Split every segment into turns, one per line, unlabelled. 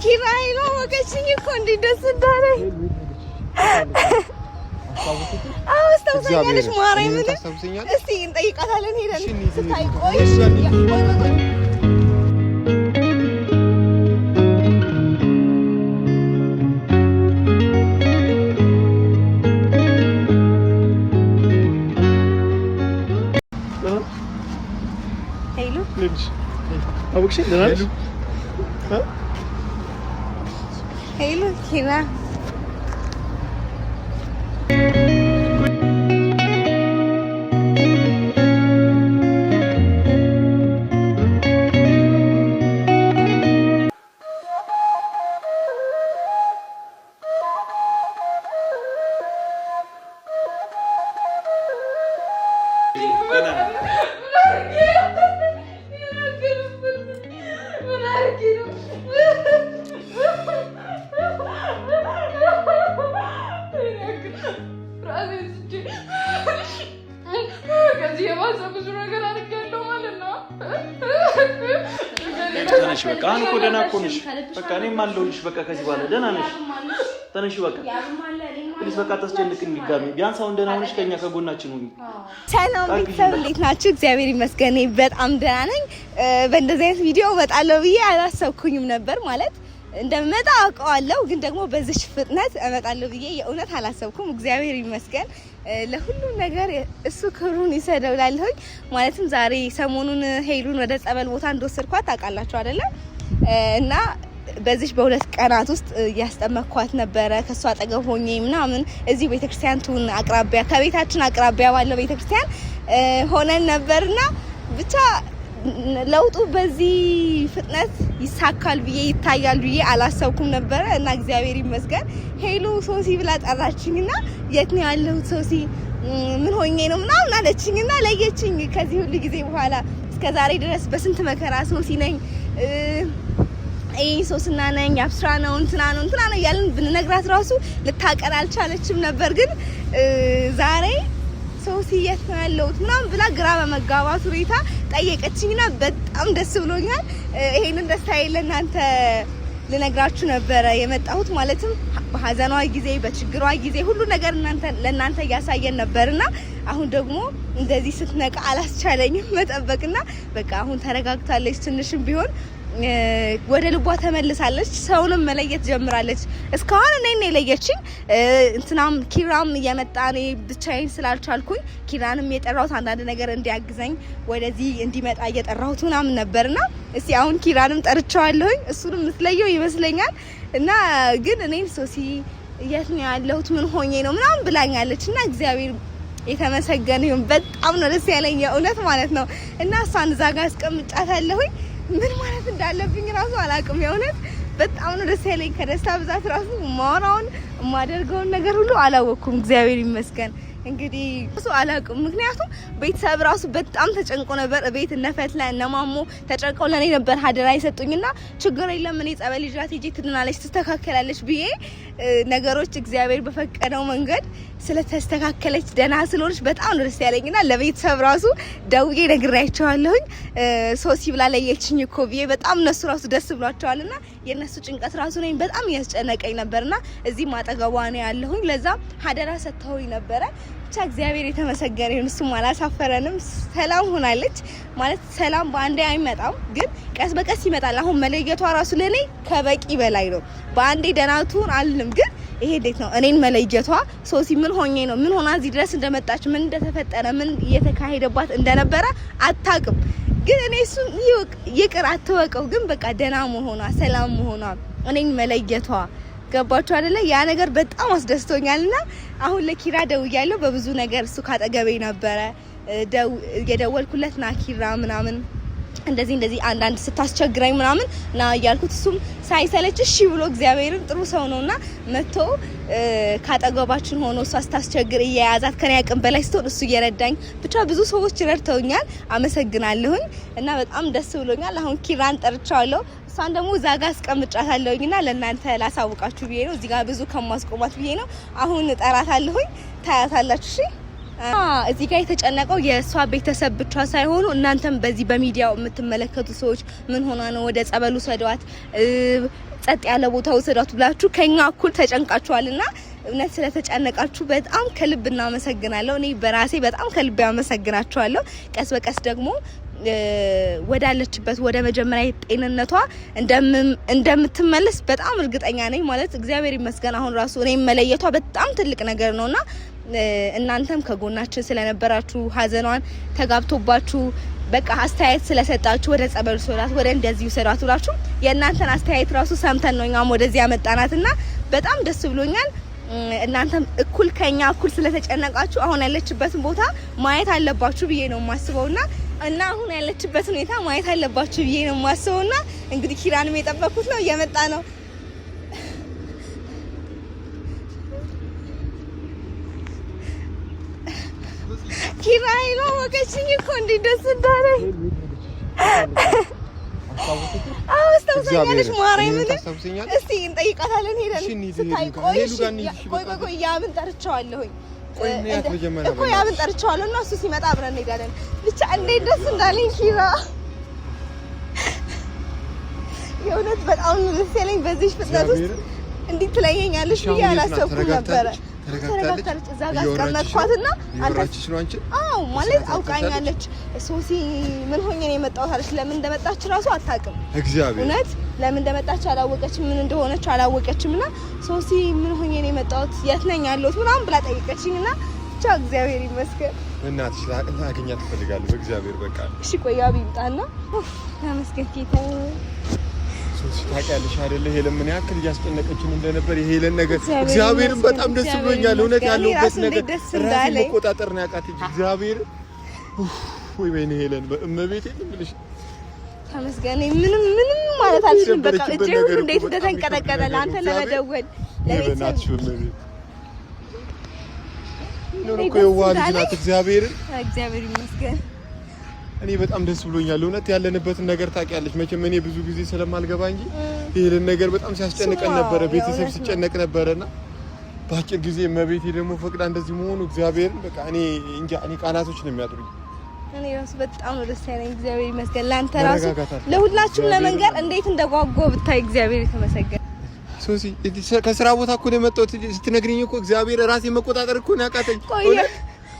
ኪራይ ነው ወገችኝ እኮ እንዲደስ እንዳለኝ አስተውሰኛለሽ ማርያምን እስቲ እንጠይቃታለን ሄደን ስታይቆይሽ ሄሎ ልጅ አውቅሽ ለናልሽ ሄሎ ኪራ
ተነሽ በቃ አሁን እኮ ደህና እኮ ነሽ በቃ እኔም አለሁልሽ በቃ ከዚህ በኋላ ደህና ነሽ ተነሽ በቃ ፕሊስ በቃ አታስጨንቅኝ ድጋሚ ቢያንስ አሁን ደህና ሆነሽ ከኛ ከጎናችን ሁኚ
ሰላም ቤተሰብ እንዴት ናችሁ እግዚአብሔር ይመስገን በጣም ደህና ነኝ በእንደዚህ አይነት ቪዲዮ እመጣለሁ ብዬ አላሰብኩኝም ነበር ማለት እንደምመጣ አውቀዋለሁ ግን ደግሞ በዚህ ፍጥነት እመጣለሁ ብዬ የእውነት አላሰብኩም እግዚአብሔር ይመስገን ለሁሉ ነገር እሱ ክብሩን ይሰደውላለሁ ማለትም ዛሬ ሰሞኑን ሄሉን ወደ ጸበል ቦታ እንደወሰድኳት ታውቃላችሁ አይደለ እና በዚህ በሁለት ቀናት ውስጥ ያስጠመቅኳት ነበረ ከሷ አጠገብ ሆኜ ምናምን እዚህ ቤተክርስቲያን ቱን አቅራቢያ ከቤታችን አቅራቢያ ባለው ቤተክርስቲያን ሆነን ነበርና ብቻ ለውጡ በዚህ ፍጥነት ይሳካል ብዬ ይታያል ብዬ አላሰብኩም ነበር እና እግዚአብሔር ይመስገን ሄሉ ሶሲ ብላ ጠራችኝና የት ነው ያለሁት ሶሲ ምን ሆኜ ነው ምናምን አለችኝና ለየችኝ ከዚህ ሁሉ ጊዜ በኋላ እስከ ዛሬ ድረስ በስንት መከራ ሶሲ ነኝ ሶስና ነኝ አብስራ ነው እንትና ነው ያለን ብንነግራት ራሱ ልታቀር አልቻለችም ነበር ግን ዛሬ ሶሲ የት ነው ያለሁት ምናምን ብላ ግራ በመጋባት ሁኔታ ጠየቀችኝና በጣም ደስ ብሎኛል ይሄንን ደስታዬ ለእናንተ ልነግራችሁ ነበር የመጣሁት ማለትም በሐዘኗ ጊዜ በችግሯ ጊዜ ሁሉ ነገር ለእናንተ ያሳየን ነበርና አሁን ደግሞ እንደዚህ ስትነቃ አላስቻለኝም መጠበቅና በቃ አሁን ተረጋግታለች ትንሽም ቢሆን ወደ ልቧ ተመልሳለች ሰውንም መለየት ጀምራለች እስካሁን እኔን የለየችኝ እንትናም ኪራም እየመጣኔ ብቻዬን ስላልቻልኩኝ ኪራንም የጠራሁት አንዳንድ ነገር እንዲያግዘኝ ወደዚህ እንዲመጣ እየጠራሁት ምናምን ነበርና እስቲ አሁን ኪራንም ጠርቻለሁኝ እሱንም ምስለየው ይመስለኛል እና ግን እኔን ሶሲ የት ነው ያለሁት ምን ሆኜ ነው ምናምን ብላኛለችና እግዚአብሔር የተመሰገነ ይሁን በጣም ነው ደስ ያለኝ የእውነት ማለት ነው እና እሷን እዛ ጋር አስቀምጫታለሁኝ ምን ማለት እንዳለብኝ ራሱ አላውቅም የእውነት በጣም ነው ደስ ያለኝ ከደስታ ብዛት ራሱ ማራውን ማደርገውን ነገር ሁሉ አላወኩም እግዚአብሔር ይመስገን እንግዲህ እሱ አላውቅም ምክንያቱም ቤተሰብ ራሱ በጣም ተጨንቆ ነበር ቤት እነፈትላ እነማሞ ተጨንቀው ለኔ ነበር ሀደራ ይሰጡኝና ችግር የለም እኔ ጸበል ይዣት ሄጄ ትድናለች ትስተካከላለች ብዬ ነገሮች እግዚአብሔር በፈቀደው መንገድ ስለተስተካከለች ደና ስለሆነች በጣም ነው ደስ ያለኝና ለቤተሰብ ራሱ ደውዬ ነግሬያቸዋለሁኝ ሶሲ ብላ ለየችኝ እኮ ብዬ በጣም እነሱ ራሱ ደስ ብሏቸዋልና የነሱ ጭንቀት ራሱ ነኝ በጣም ያስጨነቀኝ ነበርና እዚህ ማጠገቧ ነው ያለሁኝ ለዛ ሀደራ ሰጥተውኝ ነበረ ብቻ እግዚአብሔር የተመሰገነ ይሁን እሱም አላሳፈረንም ሰላም ሆናለች ማለት ሰላም በአንዴ አይመጣም ግን ቀስ በቀስ ይመጣል አሁን መለየቷ ራሱ ለኔ ከበቂ በላይ ነው በአንዴ ደናቱን አልልም ግን ይሄ እንዴት ነው እኔን መለየቷ ሶሲ ምን ሆኜ ነው ምን ሆና እዚህ ድረስ እንደመጣች ምን እንደተፈጠረ ምን እየተካሄደባት እንደነበረ አታውቅም ግን እኔ እሱ ይቅር አትወቀው ግን በቃ ደና መሆኗ ሰላም መሆኗ እኔን መለየቷ ገባችሁ አይደለ ያ ነገር በጣም አስደስቶኛልና አሁን ለኪራ ደውያለሁ በብዙ ነገር እሱ ካጠገቤ ነበረ የደወልኩለት ና ኪራ ምናምን እንደዚህ አንዳንድ ስታስቸግረኝ ምናምን ና ያልኩት እሱም ሳይሰለች እሺ ብሎ እግዚአብሔርን ጥሩ ሰው ነውና መጥቶ ካጠገባችን ሆኖ እሱ አስታስቸግር እያያዛት ከኔ አቅም በላይ ስትሆን እሱ እየረዳኝ ብቻ ብዙ ሰዎች ረድተውኛል አመሰግናለሁኝ እና በጣም ደስ ብሎኛል አሁን ኪራን ጠርቻለሁ እሷን ደግሞ እዛ ጋር አስቀምጫታለሁኝና ለእናንተ ላሳውቃችሁ ብዬ ነው እዚህ ጋር ብዙ ከማስቆማት ብዬ ነው አሁን ጠራታለሁኝ ታያታላችሁ እሺ እዚህ ጋር የተጨነቀው የእሷ ቤተሰብ ብቻ ሳይሆኑ እናንተም በዚህ በሚዲያው የምትመለከቱ ሰዎች ምን ሆና ነው ወደ ጸበሉ ሰዷት ጸጥ ያለ ቦታ ወሰዷት ብላችሁ ከኛ እኩል ተጨንቃችኋልና እውነት ስለተጨነቃችሁ በጣም ከልብ እናመሰግናለሁ። እኔ በራሴ በጣም ከልብ ያመሰግናችኋለሁ። ቀስ በቀስ ደግሞ ወዳለችበት ወደ መጀመሪያ ጤንነቷ እንደምትመለስ በጣም እርግጠኛ ነኝ። ማለት እግዚአብሔር ይመስገን አሁን ራሱ እኔ መለየቷ በጣም ትልቅ ነገር ነውና እናንተም ከጎናችን ስለነበራችሁ ሀዘኗን ተጋብቶባችሁ በቃ አስተያየት ስለሰጣችሁ ወደ ጸበል ሶላት ወደ እንደዚህ ሰራት ብላችሁ የእናንተን አስተያየት ራሱ ሰምተን ነው እኛም ወደዚህ ያመጣናትና በጣም ደስ ብሎኛል። እናንተም እኩል ከኛ እኩል ስለተጨነቃችሁ አሁን ያለችበትን ቦታ ማየት አለባችሁ ብዬ ነው የማስበውና አሁን ያለችበትን ሁኔታ ማየት አለባችሁ ብዬ ነው የማስበውና እንግዲህ ኪራንም የጠበቁት ነው እየመጣ ነው። ኪራይ ነው ወገችኝ እኮ እንዴት ደስ እንዳለኝ አስተውሰኛለሽ ማርያምን እስቲ እንጠይቃታለን ሄደን ስታይ ቆይ ያምን ጠርቻለሁኝ እኮ ያምን ጠርቻለሁ እና እሱ ሲመጣ አብረን እንሄዳለን ብቻ እንዴት ደስ እንዳለኝ ኪራ የእውነት በጣም ደስ ያለኝ በዚህ ፍጥነት ውስጥ እንዴት ትለየኛለሽ ብዬ አላሰብኩም ነበረ ተረጋግታለች እዛ ጋር አስቀመጥኳትና
አንተሽ ነው አንቺ
ማለት አውቃኛለች ሶሲ ምን ሆኜ ነው የመጣሁት አለች ለምን እንደመጣች ራሱ አታውቅም
እግዚአብሔር
እውነት ለምን እንደመጣች አላወቀችም ምን እንደሆነች አላወቀችምና ሶሲ ምን ሆኜ ነው የመጣሁት የት ነኝ ያለሁት ምናምን ብላ ጠይቀችኝና ብቻ እግዚአብሔር ይመስገን
እናትሽ ላገኛት ትፈልጋለሁ በእግዚአብሔር በቃ
እሺ ቆይ አብይምጣና ተመስገን ጌታ
ሶሲ ታውቂያለሽ አይደለ ሄለን ምን ያክል እያስጨነቀችን እንደነበር የሄለን ነገር እግዚአብሔርን በጣም ደስ ብሎኛል እውነት ያለውበት ነገር ራሴን መቆጣጠር ነው ያቃተኝ እግዚአብሔር ወይ ወይኔ ሄለን በእመቤቴ ልምልሽ
ተመስገን ምንም ማለት አልችልም በቃ እጄ ሁሉ እንዴት እንደተንቀጠቀጠ ለአንተ ለመደወል
ለቤተሰብ ነው እኮ የዋህ ናት እግዚአብሔር
ይመስገን
እኔ በጣም ደስ ብሎኛል እውነት ያለንበትን ነገር ታውቂያለሽ መቼም እኔ ብዙ ጊዜ ስለማልገባ እንጂ ይሄን ነገር በጣም ሲያስጨንቀን ነበር ቤተሰብ ሲጨነቅ ነበርና ባጭር ጊዜ መቤቴ ደግሞ ፈቅዳ እንደዚህ መሆኑ እግዚአብሔር በቃ እኔ እንጃ እኔ ቃላቶች ነው የሚያጥሩኝ
እኔ ራሱ በጣም ነው ደስ ያለኝ እግዚአብሔር ይመስገን ላንተ ራሱ ለሁላችሁም ለመንገር እንዴት እንደጓጓው ብታይ እግዚአብሔር የተመሰገነ
ሶሲ ከስራ ቦታ እኮ ነው የመጣሁት ስትነግሪኝ እኮ እግዚአብሔር ራሴ መቆጣጠር እኮ ነው ያቃተኝ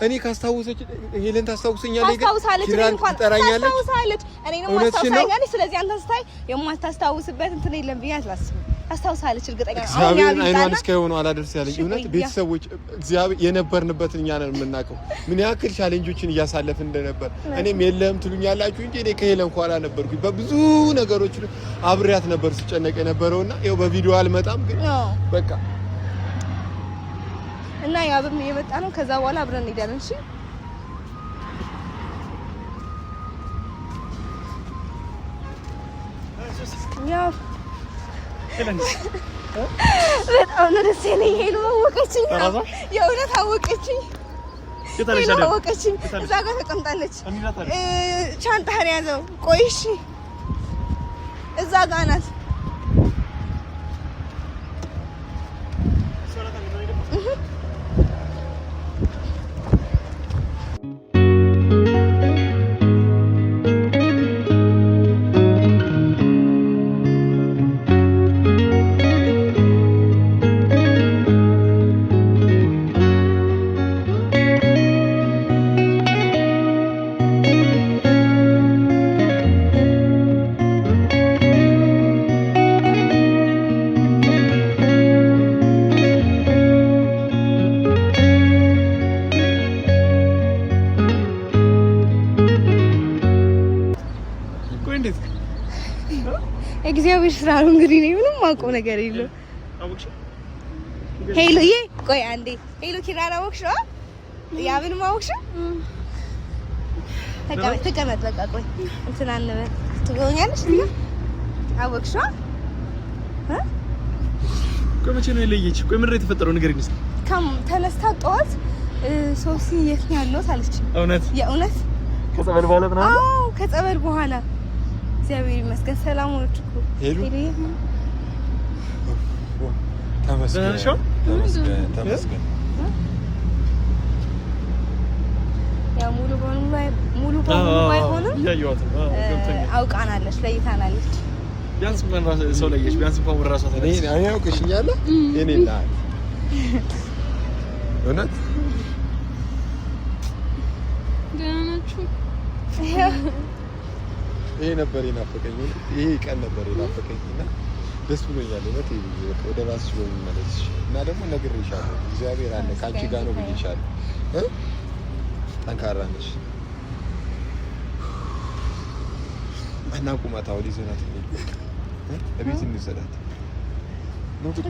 እኔ ካስታውሰች ሄለን ታስታውሰኛለች
ኪራን ትጠራኛለች ታስታውሳለች እኔ ነው ማስታውሳኛለች ስለዚህ አንተ ስታይ የማታስታውስበት እንትን የለም ብዬ አላስብም ታስታውሳለች እርግጠኛ ነኝ
እግዚአብሔር አይኗን እስከሆነ አላደርስ ያለኝ እውነት ቤተሰቦች እግዚአብሔር የነበርንበትን እኛ ነን የምናውቀው ምን ያክል ቻሌንጆችን እያሳለፍን እንደነበር እኔም የለም ትሉኛላችሁ እንጂ እኔ ከሄለን ኋላ ነበርኩኝ በብዙ ነገሮች አብሬያት ነበር ስጨነቅ የነበረውና ይኸው በቪዲዮ አልመጣም ግን በቃ
እና ያብም እየመጣ ነው ከዛ በኋላ አብረን እንሄዳለን እሺ ያው በጣም ነው ደስ ያለኝ ሄሎ አወቀችኝ የእውነት አወቀችኝ አወቀችኝ እዛ ጋር ተቀምጣለች ሻንጣህን ያዘው ቆይ እሺ እዛ ጋር ናት እግዚአብሔር ስራ ነው እንግዲህ ነው ምንም ማውቀው ነገር የለም ሄሎዬ ቆይ አንዴ ሄሎ ኪራራ ወክሽ ያብን ማወክሽ ተቀመጥ በቃ ቆይ እንትን አንበል ትጎኛለሽ እንዴ አወክሽ
ቆይ መቼ ነው የለየች ቆይ ምንድን ነው የተፈጠረው ንገሪኝ እስኪ
ተነስታ ጠዋት ሶሲ የት ነው ያለው አለች
እውነት
የእውነት
ከጸበል በኋላ ምናምን
አዎ ከጸበል በኋላ እግዚአብሔር ይመስገን ሰላም ሆነች እኮ
ሄሉ ተመስገን
ያው ሙሉ በሙሉ ባይሆንም አውቃናለች ለይታናለች
ቢያንስ ምን ራስ ሰው ለየሽ ቢያንስ እንኳን ወራሳ ተለይ
እኔ አውቅሽኛለሁ የኔና እውነት
ደህናችሁ
ይሄ ነበር የናፈቀኝ ይሄ ቀን ነበር የናፈቀኝና ደስ ብሎኛል እውነት ወደ ራስሽ በመመለስሽ እና ደግሞ ነግሬሻለሁ እግዚአብሔር አለ ካንቺ ጋር ነው ብዬሻለሁ ጠንካራ ነሽ እና ቁማታ ወዲህ ዘናት እቤት እንሰዳት ነው ጥቅ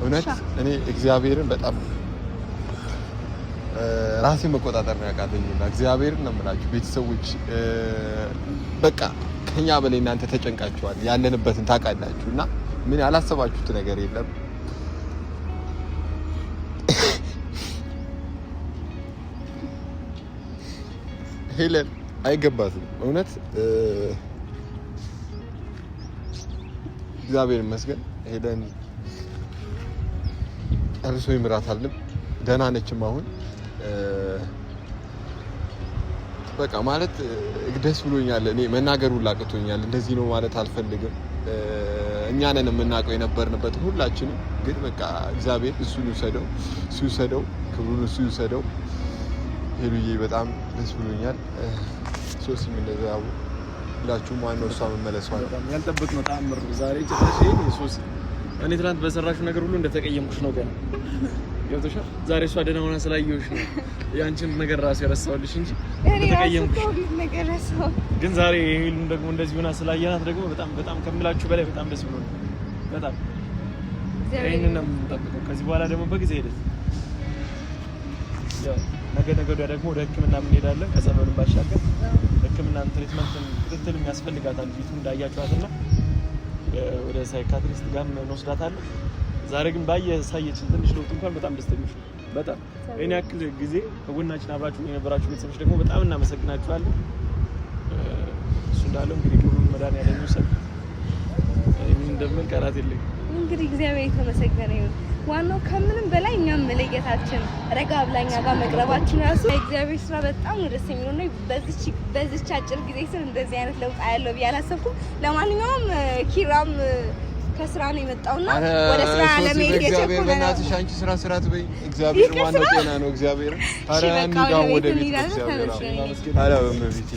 እውነት እኔ እግዚአብሔርን በጣም ራሴን መቆጣጠር ነው ያቃተኝና እግዚአብሔርን ነው የምላችሁ ቤተሰቦች በቃ ከኛ በላይ እናንተ ተጨንቃችኋል ያለንበትን ታውቃላችሁና ምን ያላሰባችሁት ነገር የለም ሄለን አይገባትም እውነት እግዚአብሔር ይመስገን ሄለን አርሶ ይምራታልም ደህና ነችም አሁን በቃ ማለት ደስ ብሎኛል እኔ መናገሩ ላቅቶኛል እንደዚህ ነው ማለት አልፈልግም እኛ ነን የምናውቀው የነበርንበት ሁላችንም ግን በቃ እግዚአብሔር እሱን ይውሰደው ክብሩን እሱ ይውሰደው ሄሉዬ በጣም ደስ ብሎኛል ሶስም እንደዛው ሁላችሁ ማን ነው እሷ መመለሷል
ያልጠበቅነው ተአምር ዛሬ ጭራሽ ሶስ እኔ ትናንት በሰራሽው ነገር ሁሉ እንደተቀየምኩሽ ነው ገና ገብቶሻል ዛሬ እሷ ደህና ሆና ስላየሁሽ ነው ያንቺን ነገር ራሱ ያረሳውልሽ እንጂ እንደተቀየምኩሽ
ነገር ረሳው
ግን ዛሬ ሄሉን ደግሞ እንደዚህ ሆና ስላየናት ደግሞ በጣም ከምላችሁ በላይ በጣም ደስ ብሎኛል በጣም ይሄንን ነው የምጠብቀው ከዚህ በኋላ ደግሞ በጊዜ ሄደት ያው ነገ ወዲያ ደግሞ ወደ ሕክምና እንሄዳለን ከጸበሉን ባሻገር ሕክምና ትሪትመንትን ክትትልም ያስፈልጋታል ፊቱ እንዳያችኋትና ወደ ሳይካትሪስት ጋር እንወስዳታለን ዛሬ ግን ባየሳየችን ትንሽ ለውጥ እንኳን በጣም ደስተኞች ነው በጣም እኔ ያክል ጊዜ ከጎናችን አብራችሁ የነበራችሁ ቤተሰቦች ደግሞ በጣም እናመሰግናችኋለን እሱ እንዳለው እንግዲህ ሁሉም መድኃኒዓለም ይሰጥ ምን እንደምን ቃላት የለኝም
እንግዲህ እግዚአብሔር የተመሰገነ ይሁን ዋናው ከምንም በላይ እኛም መለየታችን ረጋ ብላኛ ጋር መቅረባችን ራሱ እግዚአብሔር ስራ በጣም ደስ የሚለው ነው በዚች አጭር ጊዜ ስር እንደዚህ አይነት ለውጥ ያለው ቢያላሰብኩ ለማንኛውም ኪራም ከስራ ነው የመጣውና ወደ ስራ ለመሄድ የቸኮለ
በእናትሽ አንቺ ስራ ትበይ እግዚአብሔር ዋናው ጤና ነው እግዚአብሔር ኧረ እንዲጋው ወደ ቤት እግዚአብሔር ኧረ በመቤቴ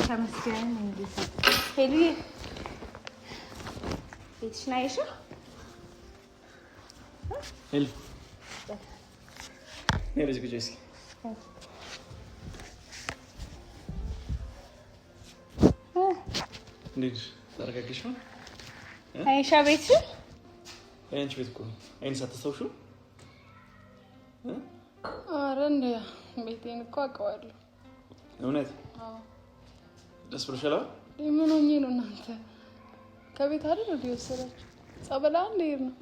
ተመስገን እንዴት ሄሉዬ ቤትሽን አይሽው
ሄሉ ነይ ልጅ እስኪ እንዴት ታረጋግሽ ነው
አይሻ ቤትሽ
አንቺ ቤት እኮ አይን ሳትሰውሹ
ኧረ እንደ ቤቴን እኮ አውቀዋለሁ
እውነት ደስ ብሎሻል?
ምን ሆኜ ነው እናንተ ከቤት አይደል ወደ ወሰዳችሁ ጸበል አንዴ ነው?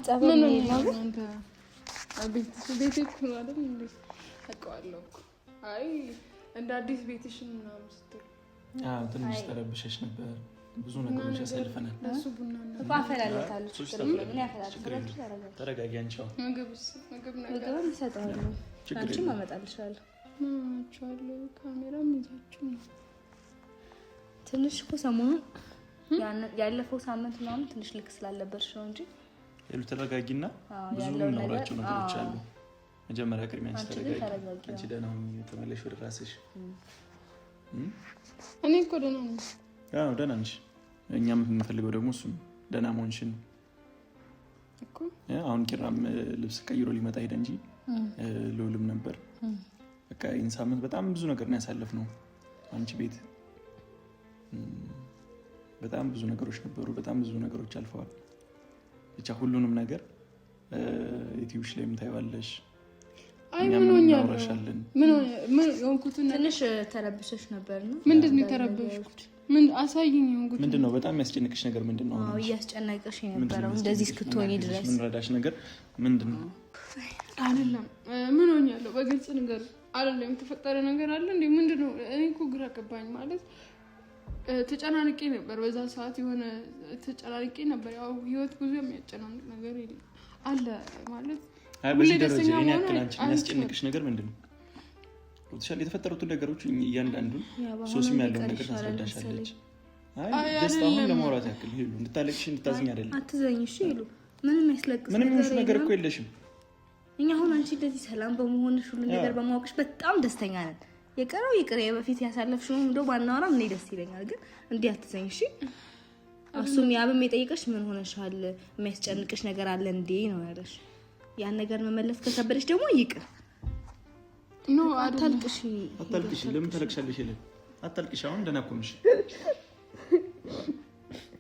ጸበል ነው
እናንተ ቤት እኮ አይደል እንዴ? አውቀዋለሁ እኮ። አይ እንደ አዲስ ቤትሽ ምናምን ስትል
ትንሽ ተረብሸሽ ነበር። ብዙ ነገሮች ያሳልፈናል።
እሱ ቡና ነው
አፈላለታለች። ምን ያፈላልሽ?
ተረጋጊ አንቺ።
ምግብ
እሰጥሃለሁ። አንቺም አመጣልሻለሁ።
አቻለሁ ካሜራ ይዛችሁ ነው።
ትንሽ እኮ ሰሞኑን ያለፈው ሳምንት ምናምን ትንሽ ልክ ስላለበርሽ ነው እንጂ
ተረጋጊና ብዙ የምናወራቸው ነገሮች አሉ። መጀመሪያ ቅድሚያ አንቺ ተረጋጊ። አንቺ ደህና ሁኚ፣ ተመለሽ ወደ ራስሽ።
እኔ እኮ ደህና ነኝ።
ደህና ነሽ። እኛም የምንፈልገው ደግሞ እሱን ደህና መሆንሽን
እኮ።
አሁን ኪራም ልብስ ቀይሮ ሊመጣ ሄደ እንጂ ልውልም ነበር። በቃ ይህን ሳምንት በጣም ብዙ ነገር ነው ያሳለፍነው አንቺ ቤት። በጣም ብዙ ነገሮች ነበሩ፣ በጣም ብዙ ነገሮች አልፈዋል። ብቻ ሁሉንም ነገር ዩቲዩብሽ ላይ ታይዋለሽ።
አይ ምን ሆኛለሁ? ምን ሆንኩትና
ትንሽ ተረብሸሽ ነበር ነው?
ምንድነው የተረበሽኩት? ምን አሳይኝ። ሆንኩት
ምንድነው? በጣም ያስጨንቅሽ ነገር ምንድነው?
እያስጨነቀሽ የነበረው እንደዚህ እስክትሆኚ ድረስ
ምን ረዳሽ ነገር ምንድነው?
አይደለም ምን ሆኛለሁ? በግልጽ ነገር አይደለም። የተፈጠረ ነገር አለ እንዴ? ምንድነው? እኔ እኮ ግራ ገባኝ። ማለት ተጨናንቄ ነበር በዛ ሰዓት፣ የሆነ ተጨናንቄ ነበር። ያው ህይወት ብዙ የሚያጨናንቅ ነገር አለ ማለት
በዚህ ደረጃ እኔ ያክላንቺ የሚያስጨንቅሽ ነገር ምንድነው? የተፈጠሩትን ነገሮች እያንዳንዱን ሶስም ያለውን ነገር ታስረዳሻለች። ጀስት አሁን ለማውራት ያክል ሄሉ እንድታለቅሽ እንድታዝኝ አይደለም።
አትዘኝ እሺ ሄሉ። ምንም ያስለቅስ
ምንም ነገር እኮ የለሽም።
እኛ አሁን አንቺ እንደዚህ ሰላም በመሆንሽ ሁሉ ነገር በማወቅሽ በጣም ደስተኛ ነን። የቀረው ይቅር፣ በፊት ያሳለፍሽው እንደው ባናወራ ምን ደስ ይለኛል። ግን እንዲህ አትዘኝ እሺ። እሱም ያብም የጠየቀሽ ምን ሆነሻል፣ የሚያስጨንቅሽ ነገር አለ እንዴ ነው ያለሽ። ያን ነገር መመለስ ከከበደሽ ደግሞ ይቅር።
ኖ አታልቅሽ።
ለምን ታለቅሻለሽ? የለም አታልቅሽ። አሁን ደህና እኮ ነሽ።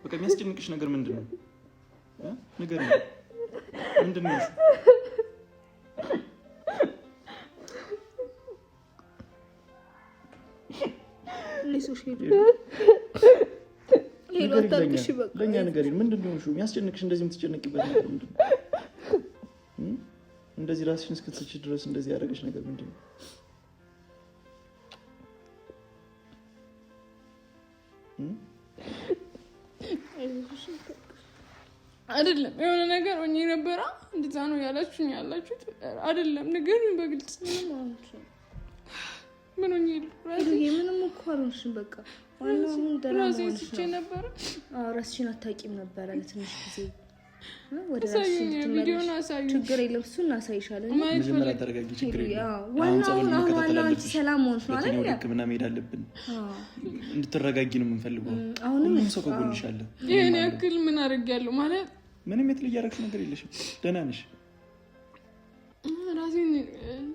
በቃ የሚያስጨንቅሽ ነገር ምንድነው? ነገር ምንድነው? ለእኛ ነገር ምንድነው? የሚያስጨንቅሽ እንደዚህ የምትጨነቂበት ነገር ምንድነው? እንደዚህ ራስሽን እስክትስቺ ድረስ እንደዚህ ያደረገሽ ነገር ምንድነው?
አይደለም የሆነ ነገር ሆኜ ነበረ። እንደዛ ነው ያላችሁኝ ያላችሁት አይደለም። ንገሩኝ በግልጽ። ምን ሆኜ
ምንም እኮ አልሆንሽም። በቃ ዋናው ደህና ሆነሽ
ነበር።
ራስሽን አታውቂም ነበረ ለትንሽ ጊዜ። ወደ ራስሽ ትመለሽ። ችግር የለም እሱን እናሳይሻለን።
መጀመሪያ ተረጋጊ። ችግር የለም።
ዋናው አንቺ ሰላም ሆንሽ ነው አይደል?
ወደ ሕክምና መሄድ አለብን። እንድትረጋጊ ነው የምንፈልገው። ሁሉም ሰው ከጎንሽ አለ።
ይሄን ያክል ምን አደርጋለሁ ማለት
ምንም የተለየ ያደረግሽ ነገር የለሽም። ደህና ነሽ።
ራሴን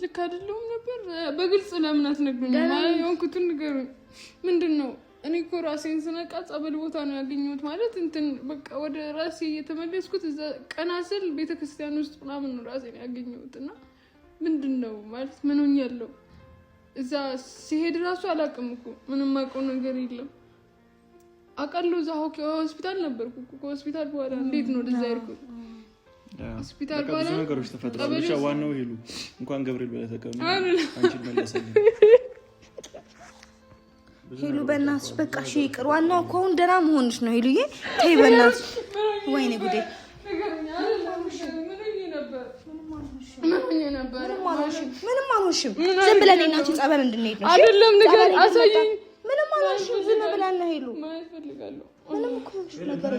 ልክ አይደለሁም ነበር። በግልጽ ለምን አትነግሩኝም? ማለት የሆንኩትን ንገሩኝ። ምንድን ነው? እኔ እኮ ራሴን ስነቃ ጸበል ቦታ ነው ያገኘሁት። ማለት እንትን በቃ ወደ ራሴ እየተመለስኩት እዛ ቀና ስል ቤተክርስቲያን ውስጥ ምናምን ነው ራሴን ያገኘሁት። እና ምንድን ነው ማለት ምን ሆኛለሁ? እዛ ሲሄድ ራሱ አላውቅም እኮ ምንም አውቀው ነገር የለም። አውቃለሁ እዛ ሆስፒታል ነበርኩ እኮ። ከሆስፒታል በኋላ እንዴት ነው ወደዛ ያልኩት? ሆስፒታል በኋላ
ብዙ ነገሮች ተፈጥረዋል። ብቻ ዋናው ሄሉ እንኳን ገብርኤል በለተቀሙ አንቺ መለሰልኝ።
ሄሉ በእናትሽ በቃ እሺ ይቅር። ዋናው እኮ አሁን ደህና መሆንሽ ነው ሄሉዬ። ተይ በእናትሽ። ወይኔ ጉዴ። ምንም አልሆንሽም። ዝም ብለን እና አንቺ ጸበል እንድንሄድ ነው።
አይደለም ነገር አሳይኝ።
ምንም አልሆንሽም። ዝም ብለን ነው ሄሉ። ምንም እኮ ነገር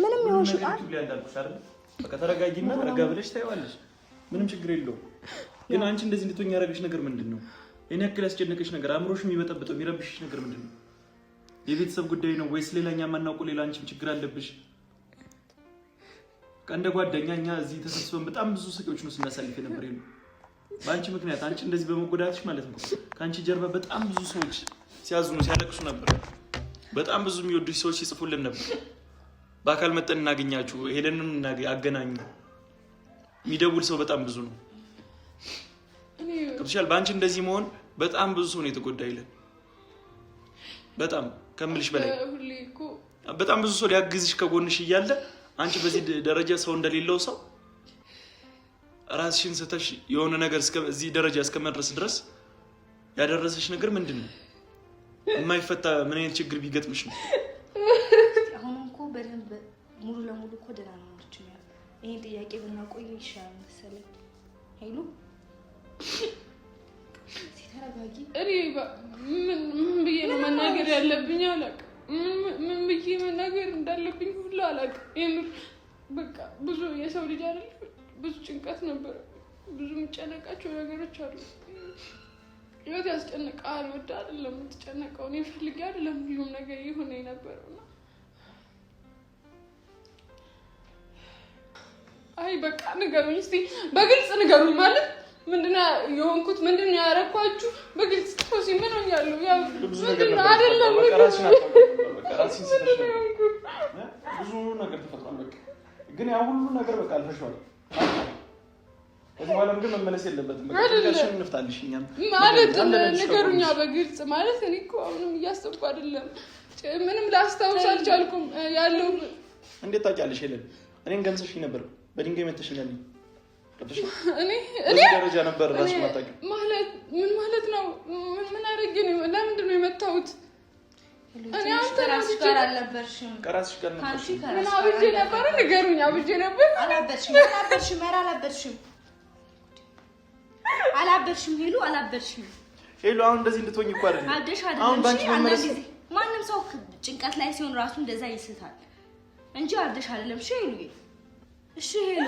ምንም ይሆንሽ አይደል?
በቃ ተረጋጊና ረጋ ብለሽ ታይዋለሽ። ምንም ችግር የለውም። ግን አንቺ እንደዚህ እንድትሆኝ ያደረገሽ ነገር ምንድነው? እኔ ያክል ያስጨነቀሽ ነገር፣ አእምሮሽ የሚበጠብጠው የሚረብሽሽ ነገር ምንድነው? የቤተሰብ ጉዳይ ነው ወይስ ሌላኛ ማናውቀው ሌላ አንቺም ችግር አለብሽ? እንደ ጓደኛ እኛ እዚህ ተሰብስበን በጣም ብዙ ስቃዮች ነው ስናሳልፍ ነበር ይሉ በአንቺ ምክንያት። አንቺ እንደዚህ በመጎዳትሽ ማለት ነው ከአንቺ ጀርባ በጣም ብዙ ሰዎች ሲያዝኑ ሲያለቅሱ ነበር። በጣም ብዙ የሚወዱሽ ሰዎች ሲጽፉልን ነበር። በአካል መጠን እናገኛችሁ፣ ሄደንም አገናኙ። የሚደውል ሰው በጣም ብዙ ነው። ቅዱሻል በአንቺ እንደዚህ መሆን በጣም ብዙ ሰው ነው የተጎዳ ይለን። በጣም ከምልሽ በላይ በጣም ብዙ ሰው ሊያግዝሽ ከጎንሽ እያለ አንቺ በዚህ ደረጃ ሰው እንደሌለው ሰው ራስሽን ስተሽ የሆነ ነገር እዚህ ደረጃ እስከመድረስ ድረስ ያደረሰሽ ነገር ምንድነው? የማይፈታ ምን አይነት ችግር ቢገጥምሽ ነው?
አሁን እኮ በደንብ ሙሉ ለሙሉ እኮ ደህና ነው ማለት ነው። ይሄን ጥያቄ ብናቆይ ይሻላል መሰለኝ። ሄሎ ሲተረጋጊ
እኔ ምን ብዬ ነው መናገር ያለብኝ አላውቅም። ምን ብዬ መናገር እንዳለብኝ ሁሉ አላውቅም። የምር በቃ ብዙ የሰው ልጅ አይደል ብዙ ጭንቀት ነበር። ብዙ የምጨነቃቸው ነገሮች አሉ። ህይወት ያስጨንቃል። ወደ አይደለም የምትጨነቀው እኔ ፈልጌ አይደለም ሁሉም ነገር ይሁን የነበረውና አይ በቃ ንገሩኝ እስቲ በግልጽ ንገሩኝ። ማለት ምንድነው የሆንኩት? ምንድነው ያረኳችሁ? በግልጽ ተውሲ ምን ሆኛለሁ? ያው ምንድነው አይደለም
በቃ ራስሽን አታውቂም። በቃ ራስሽን ስተሽ ብዙ ነገር ተፈጥሯል። በቃ ግን ያ ሁሉ ነገር በቃ አልፈሽዋል። ከዚህ በኋላም ግን መመለስ የለበትም። በቃ ጭንቀትሽን እንፍታልሽ። እኛም
ማለት ንገሩኛ በግልጽ ማለት እኔ እኮ አሁንም እያሰብኩ አይደለም። ምንም ላስታውስ አልቻልኩም። ያለው
እንዴት ታውቂያለሽ? የለም እኔን ገምሰሽኝ ነበር። በድንጋይ መተሽኛል። እኔ ደረጃ ነበር ራስሽ ማጣቂ
ማለት ምን ማለት ነው? ምን አደረገ ነው? ለምንድን ነው የመታሁት? እኔ አንተ ራስሽ ጋር አልነበርሽም።
ከራስሽ ጋር ነበርሽ።
ምን አብጄ ነበር? ንገሩኝ። አብጄ ነበር?
አላበርሽም።
ሄሎ አሁን እንደዚህ እንድትሆኝ እኮ አይደለም።
አሁን ባንቺ መመለስ ማንም ሰው ጭንቀት ላይ ሲሆን ራሱ እንደዛ ይስታል እንጂ አርደሽ አይደለም። እሺ ሄሉ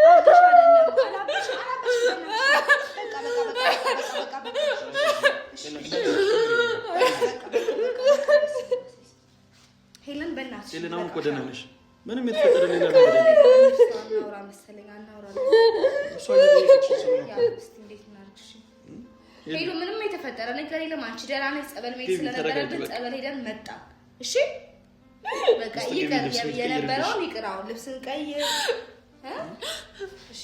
አርደሽ አይደለም። ሄለን በእናትሽ
ሄለን አሁን እኮ ደህና ነሽ። ምንም የተፈጠረ ሌላ ነገር የለም።
አናውራ መሰለኝ አናውራ ሄሎ ምንም የተፈጠረ ነገር የለም። አንቺ ደህና ነሽ። ጸበል መሄድ ስለነበረብን ጸበል ሄደን መጣ። እሺ በቃ ይቀር የነበረውን ይቅር። አሁን ልብስን ቀይር። እሺ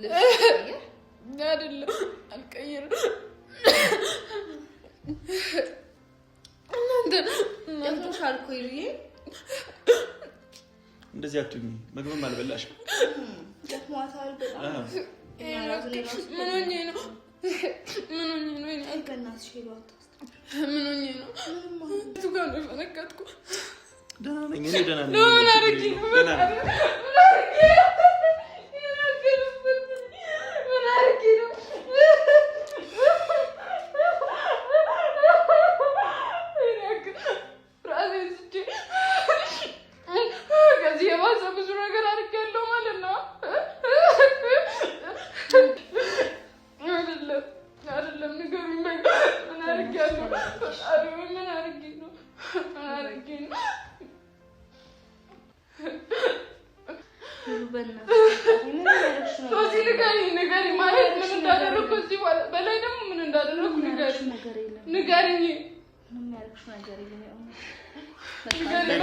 ልብስ ቀይር።
አይደለም አልቀይርም።
ደክሞሻል እኮ ይሉዬ።
እንደዚህ አትሁኝ። ምግብም አልበላሽም።
ደክሟታል በጣም።
ምን ሆኜ ነው?
በእናትሽ ሄሎ አታስታውሽ።
ምን ሆኜ ነው? እሱ ጋር ነው የፈነከትኩ።
ደህና ነኝ እኔ ደህና ነኝ።
ምን አደረግኝ? ከዚህ የባሰ ብዙ ነገር አድርጌያለሁ ማለት ነው። አይደለም ንገሩኝ። ምን አድርጌያለሁ? ምን አድርጌ ነው? ንገሪኝ ማለት ምን እንዳደረኩ ከዚህ በላይ ደግሞ ምን እንዳደረኩ ንገሪኝ።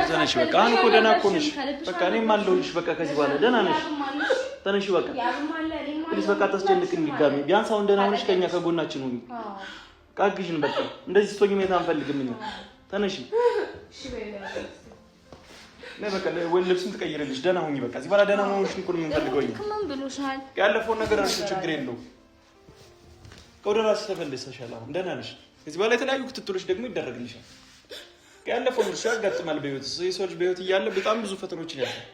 ተነሽ በቃ አሁን እኮ ደህና እኮ ነሽ። በቃ እኔም አለሁልሽ። በቃ ከዚህ በኋላ ደህና ነሽ። ተነሽ በቃ ፕሊስ። በቃ ታስጨንቅኝ ድጋሚ። ቢያንስ አሁን ደህና ሆነሽ ከኛ ከጎናችን ሁኚ። ቃግሽን በቃ እንደዚህ ስትሆኚ ማየት አንፈልግም እኛ። ተነሽ ነይ በቃ ወይ ልብስም ትቀይርልሽ። ደህና ሁኚ በቃ። እዚህ በኋላ ደህና መሆንሽን እኮ ነው የምንፈልገው እኛ። ያለፈውን ነገር እርሱ ችግር የለውም። ወደ ራስሽ ተመልሰሻል። አሁን ደህና ነሽ። ከዚህ በኋላ የተለያዩ ክትትሎች ደግሞ ይደረግልሻል። ያለፈውን እርሱ ያጋጥማል በህይወት። የሰው ልጅ በህይወት እያለ በጣም ብዙ ፈተናዎችን ያልፋል።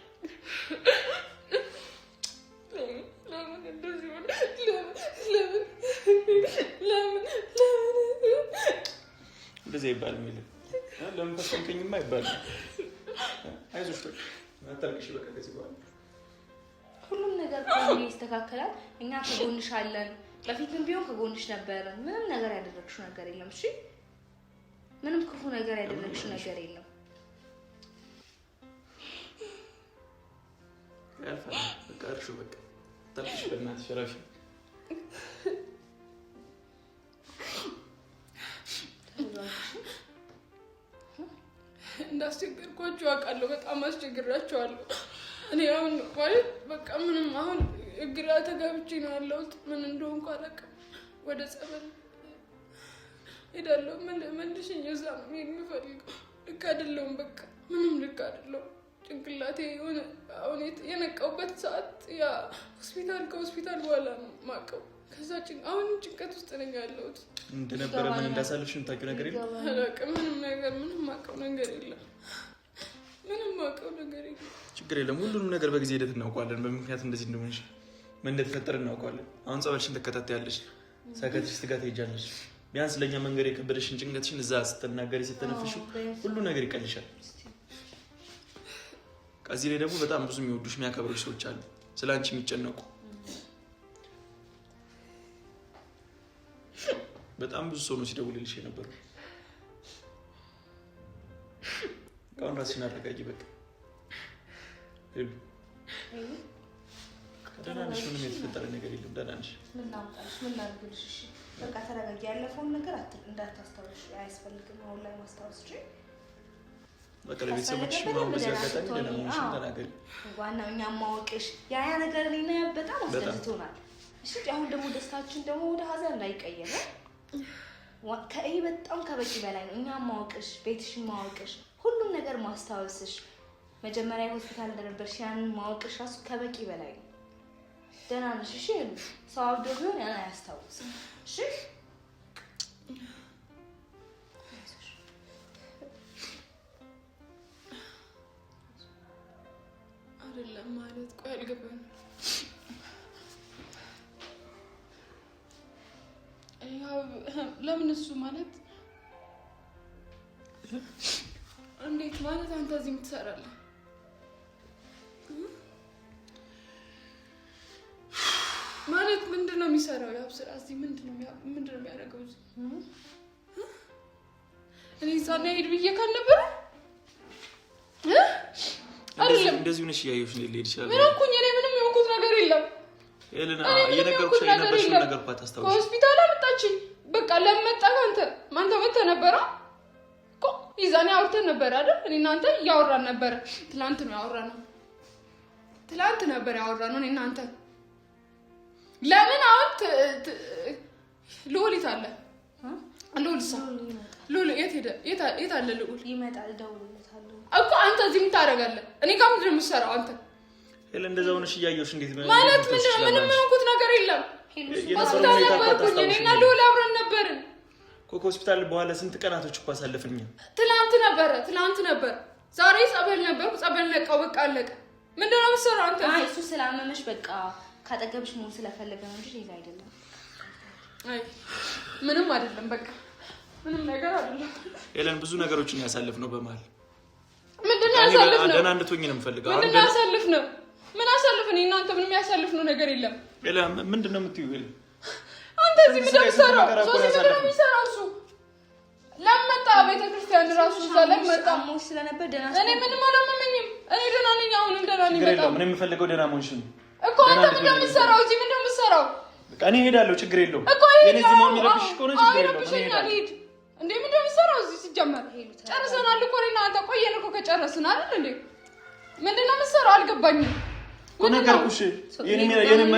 እንደዚህ አይባልም። ለምን ፈሰንከኝማ አይባልም። አይዞሽ በቃ አታልቅሽ። በቃ ከዚህ በኋላ
ሁሉም ነገር ይስተካከላል። እኛ ከጎንሽ አለን። በፊትም ቢሆን ከጎንሽ ነበርን። ምንም ነገር ያደረግሽው ነገር የለም። እሺ ምንም ክፉ ነገር ያደረግሽው ነገር የለም።
ያልፋል። በቃ እርሹ በቃ አታልቅሽ በእናትሽ ረፊ።
እንዳስቸገርኳቸው አውቃለሁ። በጣም አስቸግራቸዋለሁ። እኔ አሁን ማለት በቃ ምንም አሁን ግራ ተጋብቼ ነው ያለሁት። ምን እንደሆንኩ አላውቅም። ወደ ጸበል ሄዳለሁ። መልሽኝ። እዛ ነው መሄድ የምፈልገው። ልክ አይደለሁም። በቃ ምንም ልክ አይደለሁም። ጭንቅላቴ የሆነ አሁን የነቃውበት ሰዓት ያ ሆስፒታል ከሆስፒታል በኋላ ነው የማውቀው። ከዛ አሁን ጭንቀት ውስጥ ነኝ ያለሁት።
እንደነበረ ምን እንዳሳለፍሽ የምታውቂው ነገር የለም?
አላውቅም። ምንም የማውቀው ነገር የለም። ምንም የማውቀው ነገር የለም።
ችግር የለም። ሁሉንም ነገር በጊዜ ሂደት እናውቀዋለን። በምክንያት እንደዚህ እንደሆንሽ ምን እንደተፈጠረ እናውቀዋለን። አሁን ጸበልሽን ትከታተያለሽ፣ ሳይካትሪስት ጋር ትሄጃለሽ። ቢያንስ ለእኛ መንገድ የከበደሽን ጭንቀትሽን እዛ ስትናገሪ ስትነፍሹ ሁሉ ነገር ይቀልሻል። ከዚህ ላይ ደግሞ በጣም ብዙ የሚወዱሽ የሚያከብሩሽ ሰዎች አሉ፣ ስለ አንቺ የሚጨነቁ በጣም ብዙ ሰው ነው ሲደውልልሽ የነበሩ። አሁን ራስሽን አረጋጊ። በቃ ደህና ነሽ? ምንም የተፈጠረ ነገር የለም። ደህና ነሽ?
ምን ላምጣልሽ? ምን ላድርግልሽ? እሺ በቃ ተረጋጊ። ያለፈውን ነገር እንዳታስታውሽ፣ አያስፈልግም አሁን ላይ ማስታወስ እንጂ
በቃ ለቤተሰቦችሽ ማሁን በዚህ አጋጣሚ ደህና መሆንሽን ተናገሪ።
ዋናው እኛም ማወቅሽ ያ ነገር እኔና በጣም አስደስቶናል። እሺ አሁን ደግሞ ደስታችን ደግሞ ወደ ሀዘን እንዳይቀየር ከእኔ በጣም ከበቂ በላይ ነው። እኛም ማወቅሽ፣ ቤትሽን ማወቅሽ፣ ሁሉም ነገር ማስታወስሽ፣ መጀመሪያ ሆስፒታል እንደነበርሽ ያንን ማወቅሽ ራሱ ከበቂ በላይ ነው። ደህና ነሽ? እሺ ሰው አብዶ ቢሆን ያን አያስታውስም። እሺ
አይደለም ማለት ቆይ አልገባኝም። ለምን እሱ ማለት እንዴት ማለት አንተ እዚህ የምትሰራለህ ማለት ምንድን ነው የሚሰራው? ያው ስራ እዚህ ምንድን ነው የሚያደርገው? እዚህ እኔ ዛና ሄድ ብዬ ካልነበረ አይደለም
እንደዚህ ነሽ እያየሁሽ ነው ልሄድ ይችላል።
ምን እኮኝ እኔ ምንም የሆንኩት ነገር የለም።
ኤለና እየነገርኩሽ የነበርሽው ነገር እኮ ታስታውሽ።
ከሆስፒታል አመጣችኝ። በቃ ለመጣ አንተ መተህ ነበረ እኮ ይዛኔ አውርተን ነበር አይደል? እኔ እናንተ እያወራን ነበር። ትላንት ነው ያወራነው። ትላንት ነበር ያወራነው እኔ እናንተ። ለምን አሁን ልዑል አለ? ልዑል የት ሄደ? የት አለ ልዑል?
ይመጣል፣ እደውልለታለሁ
እኮ። አንተ እዚህ ምን ታደርጋለህ? እኔ ጋር ምንድን ነው የምትሰራው አንተ?
ኤለ እንደዛ ሆነሽ እያየሁሽ እንዴት
ማለት ምንም የሆንኩት ነገር የለም። ሆስፒታል ነበርኩኝ እኔና ልዑል አብረን ነበርን
እኮ። ከሆስፒታል በኋላ ስንት ቀናቶች እኮ አሳለፍን።
ትላንት ነበር። ዛሬ ጸበል ነበርኩ። ጸበል ነቃው። በቃ አለቀ። ምንድን ነው የምትሰራው አንተ?
አይ እሱ ስላመመሽ በቃ ካጠገብሽ መሆን ስለፈለገ ነው እንጂ ሌላ አይደለም።
አይ ምንም አይደለም። በቃ ምንም ነገር አይደለም።
ኤለን ብዙ ነገሮችን ያሳልፍነው በመሀል
ምንድን ነው ያሳልፍነው?
ደህና እንድትሆኝ ነው የምፈልገው።
ምንድን ነው ያሳልፍነው? ምን አሳልፍን? እናንተ ምንም ያሳልፍነው ነገር የለም።
ኤለን ምንድን ነው የምትይው? ኤለን
አንተ እዚህ ምንድን ነው የምትሰራው? ምንድን ነው የሚሰራው እሱ? ለመጣ ቤተክርስቲያን ራሱ እዛ ላይ መጣ
ሞሽ ስለነበር ደህና
እኔ ምንም አላመመኝም። እኔ ደህና ነኝ። አሁን ደህና ነኝ። በጣም
ምን የምፈልገው ደህና መሆንሽን
እኮ። አንተ ምንድን ነው የምትሰራው እዚህ? ምንድን ነው የምትሰራው?
በቃ እኔ እሄዳለሁ። ችግር የለውም
እኮ
የኔ እዚህ መሆን የሚረብሽ ከሆነ ችግር የለውም። እኔ እሄዳለሁ።
እንዴ ምንድን ነው የምትሰራው እዚህ? ሲጀመር ጨርሰናል እኮ እኔና አንተ ቆየን እኮ ከጨረስን አይደል እንዴ? ምንድን ነው የምትሰራው? አልገባኝም
እኮ ነገርኩሽ። የኔ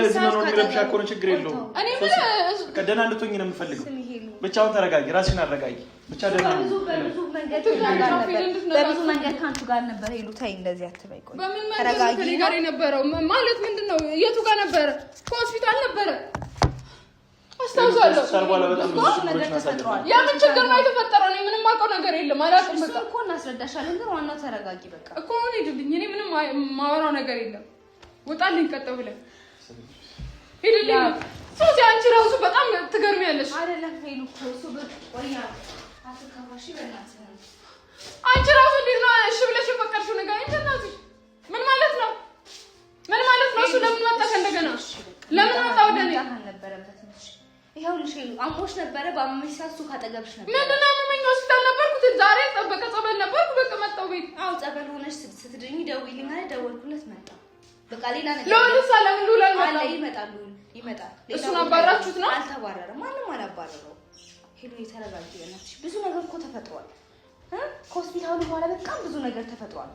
እዚህ መኖር የሚረብሽ ከሆነ ችግር የለውም።
እኔ
ደህና እንድትሆኝ ነው የምፈልገው። ብቻውን ተረጋጊ፣ ራስሽን አረጋጊ። ብቻ ደህና ነው።
በብዙ መንገድ ካንቱ ጋር ነበር። ሄሉ ተይ እንደዚህ አትበይ። ቆይ
በምን መንገድ ከኔ ጋር የነበረው ማለት ምንድነው? የቱ ጋር ነበረ? ከሆስፒታል ነበረ። አስታውሳለሁ።
ሰርባላ በጣም ብዙ ችግሮች ተፈጥረዋል።
ያ ምን ችግር ነው የተፈጠረው? እኔ ምንም አውቀው ነገር የለም። አላውቅም። በቃ
እኮ እናስረዳሻለን፣ ግን ዋናው ተረጋጊ። በቃ
እኮ አሁን ሂድልኝ። እኔ ምንም ማወራው ነገር የለም። ውጣልኝ ቀጥ ብለህ ሂድልኝ። ሶሲ አንቺ ራሱ በጣም ትገርሚያለሽ።
አይደለም ሄሉ እኮ እሱ በቆያ አትካፋሽ በእናትህ።
አንቺ ራሱ እንዴት ነው እሺ ብለሽ የፈቀድሽው ነገር? እንዴ እናትሽ ምን ማለት ነው? ምን ማለት ነው? እሱ ለምን ወጣ? እንደገና ለምን ወጣ? ወደ እኔ
አልነበረበትም። እሺ ይኸውልሽ ሄሉ አሞሽ ነበረ። በአሞሽ ሰዓት እሱ ካጠገብሽ ነበር።
ምንድን ነው ያመመኝ? ሆስፒታል ነበርኩ። ዛሬ በቃ ጸበል ነበርኩ። በቃ መጣሁ ቤት።
አዎ ጸበል ሆነሽ ስትድኝ ደውይልኝ አለ። ደወልኩለት መጣ። በቃ ሌላ ነገር
ለወልሳ ለምን ሉላ
አለ። ይመጣል።
እሱን አባራችሁት ነው?
አልተባረረም። ማንም አላባረረው። ሄሉ የተረጋጊ በእናትሽ። ብዙ ነገር እኮ ተፈጥሯል። ከሆስፒታሉ በኋላ በጣም ብዙ ነገር ተፈጥሯል።